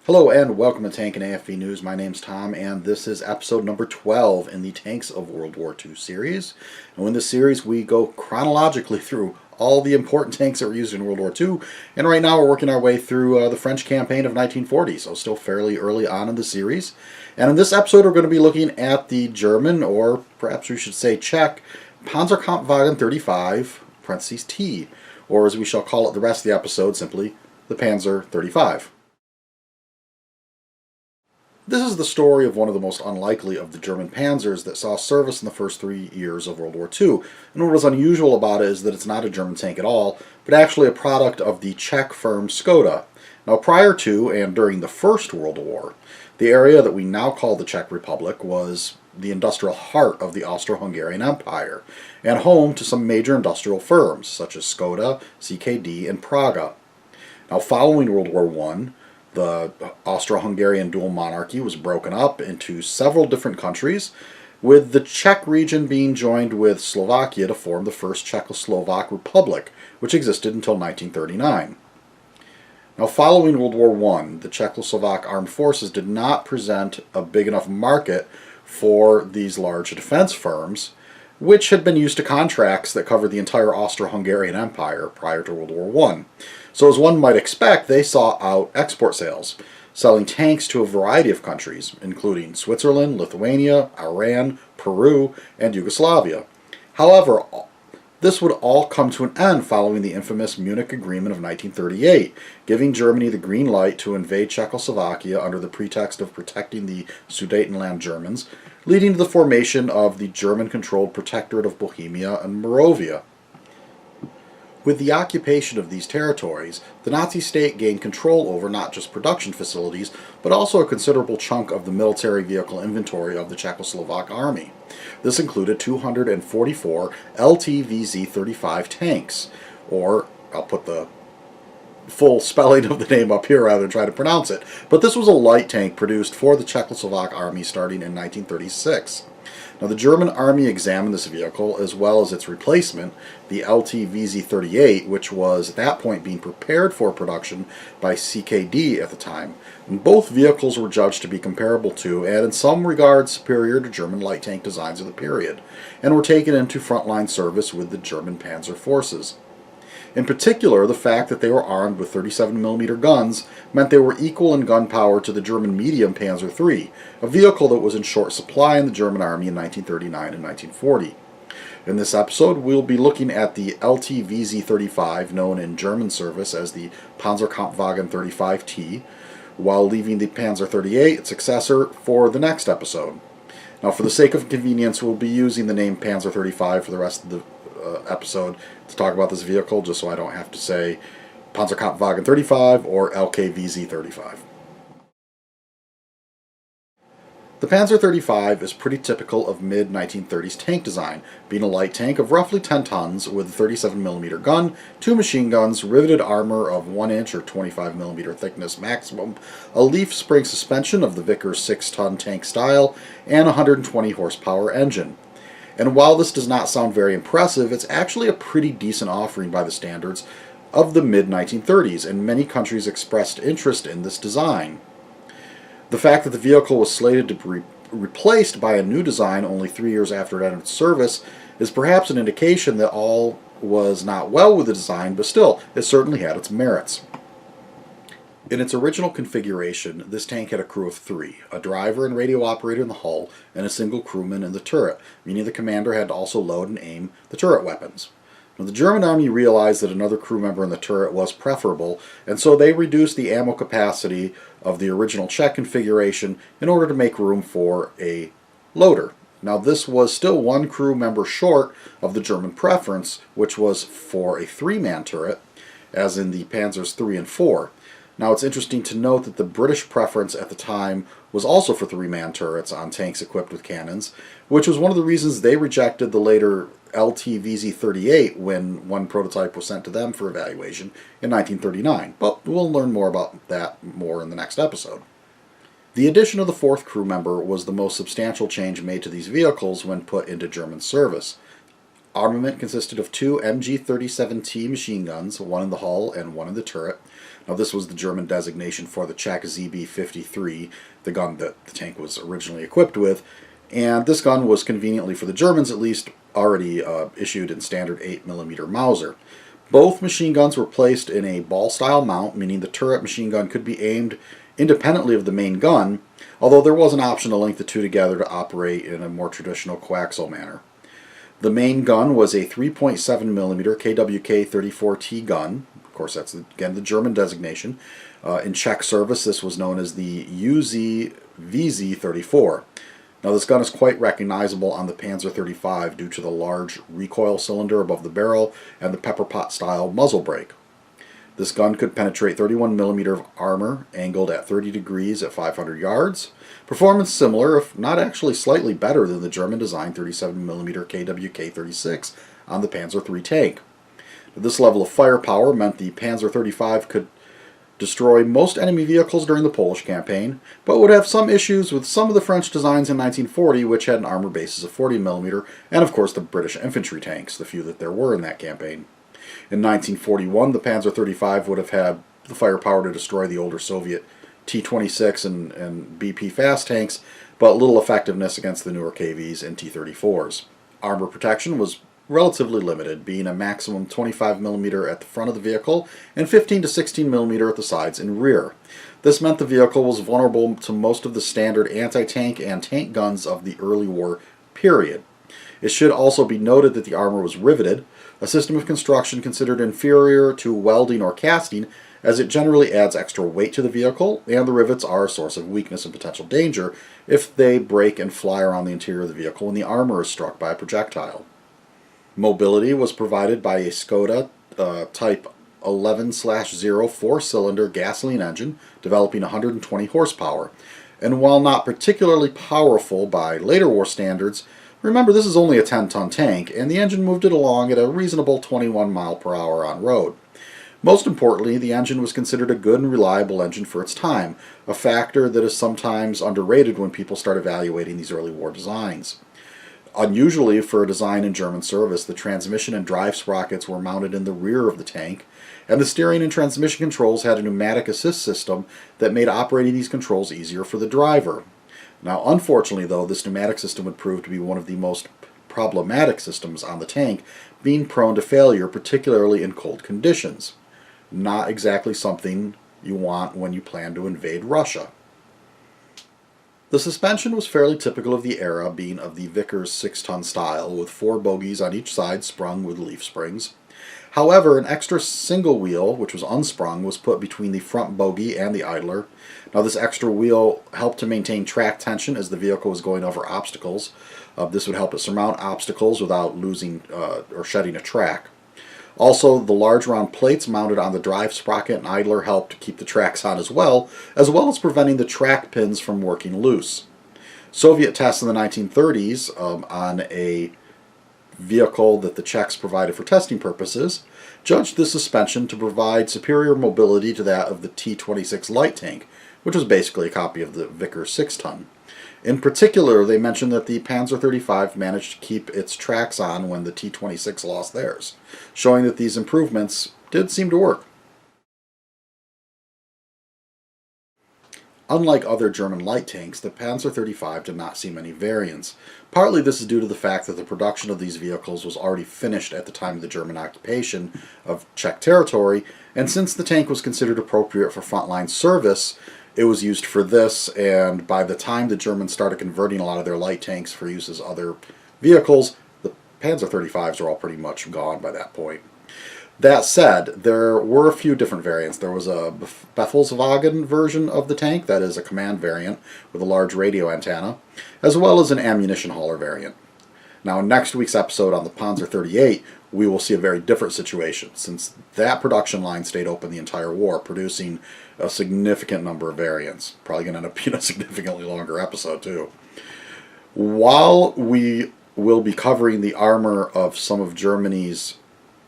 Hello and welcome to Tank and AFV News. My name's Tom and this is episode number 12 in the Tanks of World War II series. And in this series we go chronologically through all the important tanks that were used in World War II. And right now we're working our way through the French campaign of 1940, so still fairly early on in the series. And in this episode we're going to be looking at the German, or perhaps we should say Czech, Panzerkampfwagen 35, parentheses T, or as we shall call it the rest of the episode, simply the Panzer 35. This is the story of one of the most unlikely of the German panzers that saw service in the first 3 years of World War II. And what is unusual about it is that it's not a German tank at all, but actually a product of the Czech firm Škoda. Now, prior to and during the First World War, the area that we now call the Czech Republic was the industrial heart of the Austro-Hungarian Empire, and home to some major industrial firms such as Škoda, CKD, and Praga. Now, following World War I, the Austro-Hungarian dual monarchy was broken up into several different countries, with the Czech region being joined with Slovakia to form the first Czechoslovak Republic, which existed until 1939. Now, following World War I, the Czechoslovak armed forces did not present a big enough market for these large defense firms, which had been used to contracts that covered the entire Austro-Hungarian Empire prior to World War I. So as one might expect, they saw out export sales, selling tanks to a variety of countries, including Switzerland, Lithuania, Iran, Peru, and Yugoslavia. However, this would all come to an end following the infamous Munich Agreement of 1938, giving Germany the green light to invade Czechoslovakia under the pretext of protecting the Sudetenland Germans, leading to the formation of the German-controlled Protectorate of Bohemia and Moravia. With the occupation of these territories, the Nazi state gained control over not just production facilities, but also a considerable chunk of the military vehicle inventory of the Czechoslovak army. This included 244 LT-VZ-35 tanks, or I'll put the full spelling of the name up here rather than try to pronounce it, but this was a light tank produced for the Czechoslovak army starting in 1936. Now, the German army examined this vehicle as well as its replacement, the LT-VZ-38, which was at that point being prepared for production by CKD at the time. And both vehicles were judged to be comparable to, and in some regards superior to, German light tank designs of the period, and were taken into frontline service with the German panzer forces. In particular, the fact that they were armed with 37mm guns meant they were equal in gun power to the German medium Panzer III, a vehicle that was in short supply in the German army in 1939 and 1940. In this episode, we'll be looking at the LT-VZ-35, known in German service as the Panzerkampfwagen 35T, while leaving the Panzer 38, its successor, for the next episode. Now, for the sake of convenience, we'll be using the name Panzer 35 for the rest of the episode to talk about this vehicle, just so I don't have to say Panzerkampfwagen 35 or LKVZ 35. The Panzer 35 is pretty typical of mid-1930s tank design, being a light tank of roughly 10 tons with a 37mm gun, 2 machine guns, riveted armor of 1 inch or 25mm thickness maximum, a leaf spring suspension of the Vickers 6-ton tank style, and a 120 horsepower engine. And while this does not sound very impressive, it's actually a pretty decent offering by the standards of the mid-1930s, and many countries expressed interest in this design. The fact that the vehicle was slated to be replaced by a new design only 3 years after it entered service is perhaps an indication that all was not well with the design, but still, it certainly had its merits. In its original configuration, this tank had a crew of 3, a driver and radio operator in the hull, and a single crewman in the turret, meaning the commander had to also load and aim the turret weapons. Now, the German army realized that another crew member in the turret was preferable, and so they reduced the ammo capacity of the original Czech configuration in order to make room for a loader. Now, this was still one crew member short of the German preference, which was for a 3-man turret, as in the Panzers 3 and 4. Now, it's interesting to note that the British preference at the time was also for 3-man turrets on tanks equipped with cannons, which was one of the reasons they rejected the later LT-VZ-38 when one prototype was sent to them for evaluation in 1939. But we'll learn more about that more in the next episode. The addition of the 4th crew member was the most substantial change made to these vehicles when put into German service. Armament consisted of 2 MG-37T machine guns, one in the hull and one in the turret. Now, this was the German designation for the Czech ZB-53, the gun that the tank was originally equipped with, and this gun was conveniently, for the Germans at least, already issued in standard 8mm Mauser. Both machine guns were placed in a ball-style mount, meaning the turret machine gun could be aimed independently of the main gun, although there was an option to link the two together to operate in a more traditional coaxial manner. The main gun was a 3.7mm KWK-34T gun. Of course, that's, again, the German designation. In Czech service, this was known as the UZ-VZ-34. Now, this gun is quite recognizable on the Panzer 35 due to the large recoil cylinder above the barrel and the pepper pot style muzzle brake. This gun could penetrate 31mm of armor angled at 30 degrees at 500 yards. Performance similar, if not actually slightly better than the German designed 37mm KWK-36 on the Panzer III tank. This level of firepower meant the Panzer 35 could destroy most enemy vehicles during the Polish campaign, but would have some issues with some of the French designs in 1940, which had an armor basis of 40mm, and of course the British infantry tanks, the few that there were in that campaign. In 1941, the Panzer 35 would have had the firepower to destroy the older Soviet T-26 and BP fast tanks, but little effectiveness against the newer KVs and T-34s. Armor protection was relatively limited, being a maximum 25mm at the front of the vehicle and 15 to 16mm at the sides and rear. This meant the vehicle was vulnerable to most of the standard anti-tank and tank guns of the early war period. It should also be noted that the armor was riveted, a system of construction considered inferior to welding or casting, as it generally adds extra weight to the vehicle, and the rivets are a source of weakness and potential danger if they break and fly around the interior of the vehicle when the armor is struck by a projectile. Mobility was provided by a Skoda Type 11/0 four-cylinder gasoline engine developing 120 horsepower, and while not particularly powerful by later war standards, remember this is only a 10-ton tank, and the engine moved it along at a reasonable 21 mile per hour on road. Most importantly, the engine was considered a good and reliable engine for its time, a factor that is sometimes underrated when people start evaluating these early war designs. Unusually for a design in German service, the transmission and drive sprockets were mounted in the rear of the tank, and the steering and transmission controls had a pneumatic assist system that made operating these controls easier for the driver. Now, unfortunately, though, this pneumatic system would prove to be one of the most problematic systems on the tank, being prone to failure, particularly in cold conditions. Not exactly something you want when you plan to invade Russia. The suspension was fairly typical of the era, being of the Vickers 6-ton style, with 4 bogies on each side sprung with leaf springs. However, an extra single wheel, which was unsprung, was put between the front bogie and the idler. Now, this extra wheel helped to maintain track tension as the vehicle was going over obstacles. This would help it surmount obstacles without losing or shedding a track. Also, the large round plates mounted on the drive sprocket and idler helped to keep the tracks on as well as preventing the track pins from working loose. Soviet tests in the 1930s on a vehicle that the Czechs provided for testing purposes judged the suspension to provide superior mobility to that of the T-26 light tank, which was basically a copy of the Vickers 6-ton. In particular, they mentioned that the Panzer 35 managed to keep its tracks on when the T-26 lost theirs, showing that these improvements did seem to work. Unlike other German light tanks, the Panzer 35 did not see many variants. Partly this is due to the fact that the production of these vehicles was already finished at the time of the German occupation of Czech territory, and since the tank was considered appropriate for frontline service, it was used for this, and by the time the Germans started converting a lot of their light tanks for use as other vehicles, the Panzer 35s were all pretty much gone by that point. That said, there were a few different variants. There was a Befehlswagen version of the tank, that is a command variant with a large radio antenna, as well as an ammunition hauler variant. Now, in next week's episode on the Panzer 38, we will see a very different situation, since that production line stayed open the entire war, producing a significant number of variants. Probably going to end up being a significantly longer episode, too. While we will be covering the armor of some of Germany's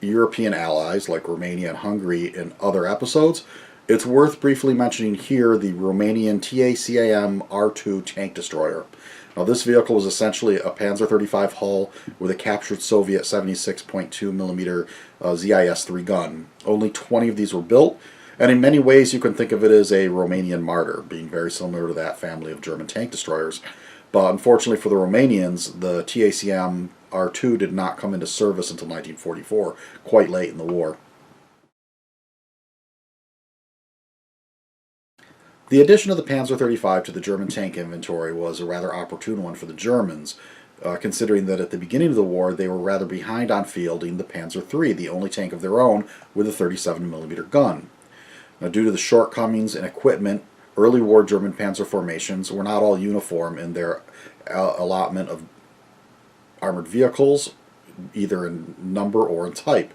European allies, like Romania and Hungary, in other episodes, it's worth briefly mentioning here the Romanian TACAM R2 tank destroyer. Now, this vehicle was essentially a Panzer 35 hull with a captured Soviet 76.2mm ZIS-3 gun. Only 20 of these were built, And in many ways, you can think of it as a Romanian martyr, being very similar to that family of German tank destroyers. But unfortunately for the Romanians, the TACM R2 did not come into service until 1944, quite late in the war. The addition of the Panzer 35 to the German tank inventory was a rather opportune one for the Germans, considering that at the beginning of the war they were rather behind on fielding the Panzer III, the only tank of their own with a 37mm gun. Now, due to the shortcomings in equipment, early war German panzer formations were not all uniform in their allotment of armored vehicles, either in number or in type.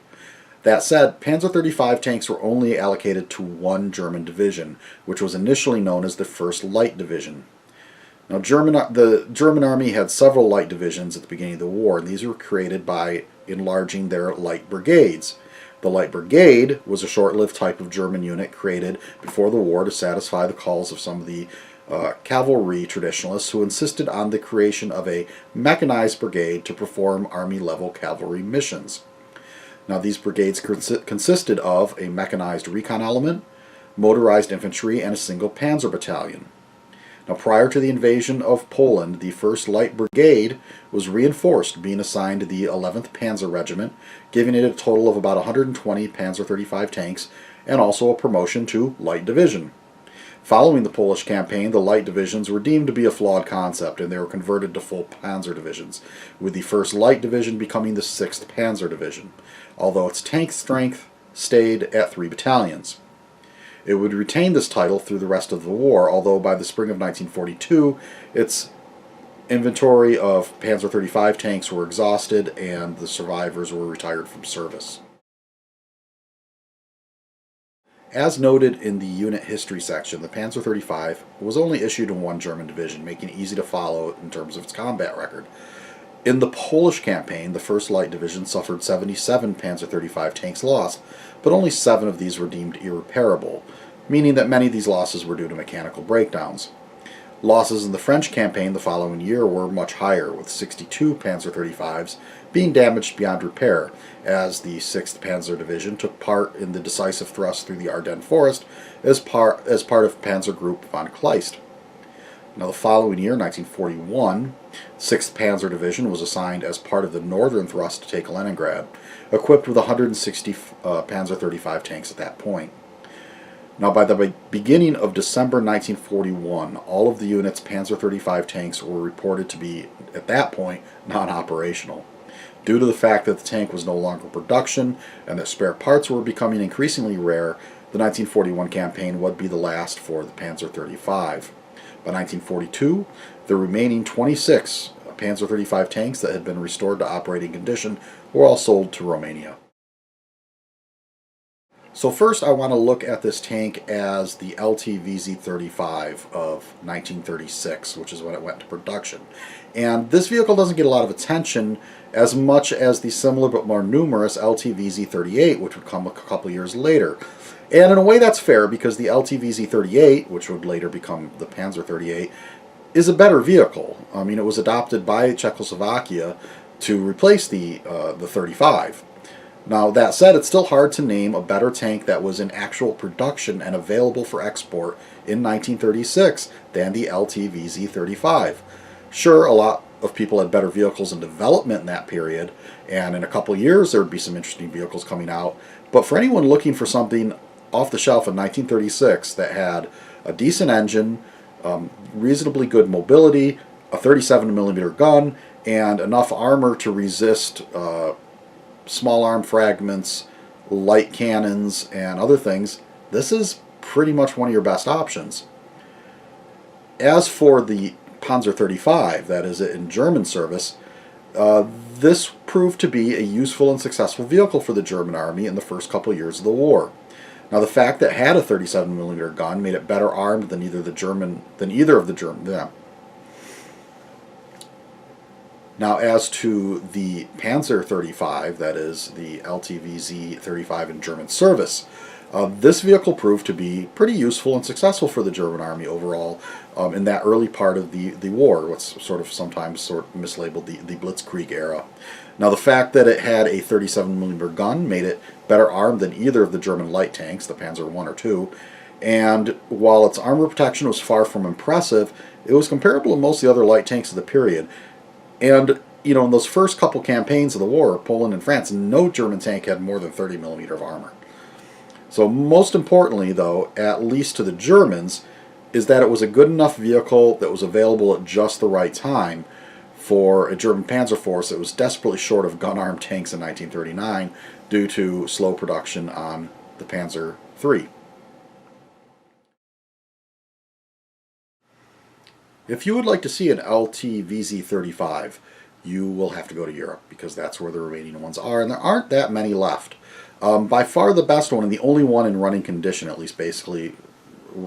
That said, Panzer 35 tanks were only allocated to one German division, which was initially known as the 1st Light Division. Now, the German army had several light divisions at the beginning of the war, and these were created by enlarging their light brigades. The Light Brigade was a short-lived type of German unit created before the war to satisfy the calls of some of the cavalry traditionalists who insisted on the creation of a mechanized brigade to perform army-level cavalry missions. Now, these brigades consisted of a mechanized recon element, motorized infantry, and a single panzer battalion. Now, prior to the invasion of Poland, the 1st Light Brigade was reinforced, being assigned to the 11th Panzer Regiment, giving it a total of about 120 Panzer 35 tanks, and also a promotion to Light Division. Following the Polish campaign, the light divisions were deemed to be a flawed concept, and they were converted to full Panzer divisions, with the 1st Light Division becoming the 6th Panzer Division, although its tank strength stayed at 3 battalions. It would retain this title through the rest of the war, although by the spring of 1942, its inventory of Panzer 35 tanks were exhausted and the survivors were retired from service. As noted in the unit history section, the Panzer 35 was only issued in one German division, making it easy to follow in terms of its combat record. In the Polish campaign, the 1st Light Division suffered 77 Panzer 35 tanks lost, but only 7 of these were deemed irreparable, meaning that many of these losses were due to mechanical breakdowns. Losses in the French campaign the following year were much higher, with 62 Panzer 35s being damaged beyond repair, as the 6th Panzer Division took part in the decisive thrust through the Ardennes Forest as part of Panzer Group von Kleist. Now, the following year, 1941, 6th Panzer Division was assigned as part of the northern thrust to take Leningrad, equipped with 160 Panzer 35 tanks at that point. Now, by the beginning of December 1941, all of the unit's Panzer 35 tanks were reported to be, at that point, non-operational. Due to the fact that the tank was no longer in production and that spare parts were becoming increasingly rare, the 1941 campaign would be the last for the Panzer 35. By 1942, the remaining 26 Panzer 35 tanks that had been restored to operating condition were all sold to Romania. So first I want to look at this tank as the LT VZ35 of 1936, which is when it went into production. And this vehicle doesn't get a lot of attention as much as the similar but more numerous LT VZ38, which would come a couple years later. And in a way that's fair, because the LT VZ38, which would later become the Panzer 38, is a better vehicle. I mean, it was adopted by Czechoslovakia to replace the 35. Now, that said, it's still hard to name a better tank that was in actual production and available for export in 1936 than the LT VZ35. Sure, a lot of people had better vehicles in development in that period, and in a couple of years there would be some interesting vehicles coming out, but for anyone looking for something off the shelf in 1936 that had a decent engine, reasonably good mobility, a 37mm gun, and enough armor to resist small arm fragments, light cannons, and other things, this is pretty much one of your best options. As for the Panzer 35, that is in German service, this proved to be a useful and successful vehicle for the German army in the first couple years of the war. Now, the fact that it had a 37mm gun made it better armed than either of the German. Now, as to the Panzer 35, that is the LTVZ 35 in German service, This vehicle proved to be pretty useful and successful for the German Army overall in that early part of the war, what's sort of sometimes mislabeled the Blitzkrieg era. Now, the fact that it had a 37mm gun made it better armed than either of the German light tanks, the Panzer I or II, and while its armor protection was far from impressive, it was comparable to most of the other light tanks of the period. And, you know, in those first couple campaigns of the war, Poland and France, no German tank had more than 30mm of armor. So most importantly, though, at least to the Germans, is that it was a good enough vehicle that was available at just the right time for a German panzer force that was desperately short of gun-armed tanks in 1939 due to slow production on the Panzer III. If you would like to see an LT VZ35, you will have to go to Europe, because that's where the remaining ones are, and there aren't that many left. By far the best one, and the only one in running condition, at least basically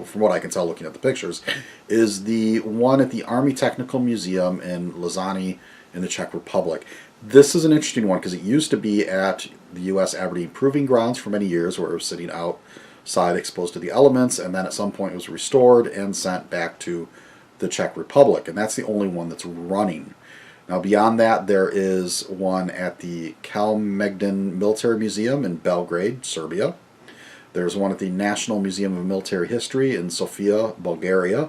from what I can tell looking at the pictures, is the one at the Army Technical Museum in Lausanne in the Czech Republic. This is an interesting one because it used to be at the U.S. Aberdeen Proving Grounds for many years, where it was sitting outside exposed to the elements, and then at some point it was restored and sent back to the Czech Republic, and that's the only one that's running. Now, beyond that, there is one at the Kalemegdan Military Museum in Belgrade, Serbia. There's one at the National Museum of Military History in Sofia, Bulgaria.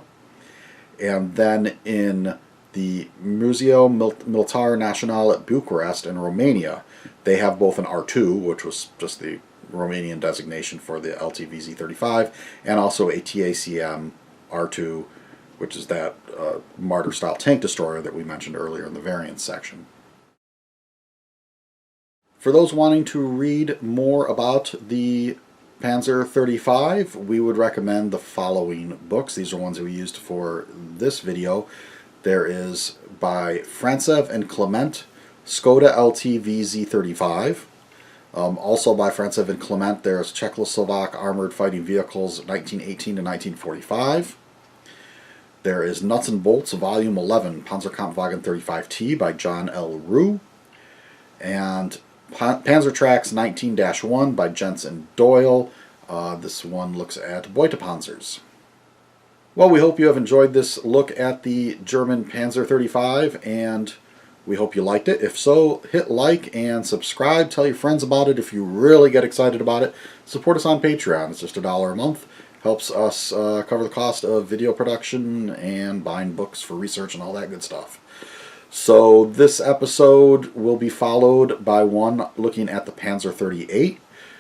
And then in the Museo Militar Național at Bucharest in Romania, they have both an R2, which was just the Romanian designation for the LTVZ-35, and also a TACM R2, which is that Marder-style tank destroyer that we mentioned earlier in the variants section. For those wanting to read more about the Panzer 35, we would recommend the following books. These are ones we used for this video. There is by Frantsev and Clement, Skoda LT VZ-35. Also by Frantsev and Clement, there's Czechoslovak Armored Fighting Vehicles 1918 to 1945. There is Nuts and Bolts, Volume 11, Panzerkampfwagen 35T by John L. Rue. And Panzer Tracks 19-1 by Jensen Doyle. This one looks at Beutepanzers. Well, we hope you have enjoyed this look at the German Panzer 35, and we hope you liked it. If so, hit like and subscribe. Tell your friends about it if you really get excited about it. Support us on Patreon. It's just $1 a month. Helps us cover the cost of video production and buying books for research and all that good stuff. So this episode will be followed by one looking at the Panzer 38.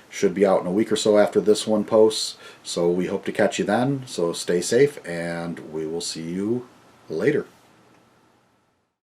Should be out in a week or so after this one posts. So we hope to catch you then. So stay safe, and we will see you later.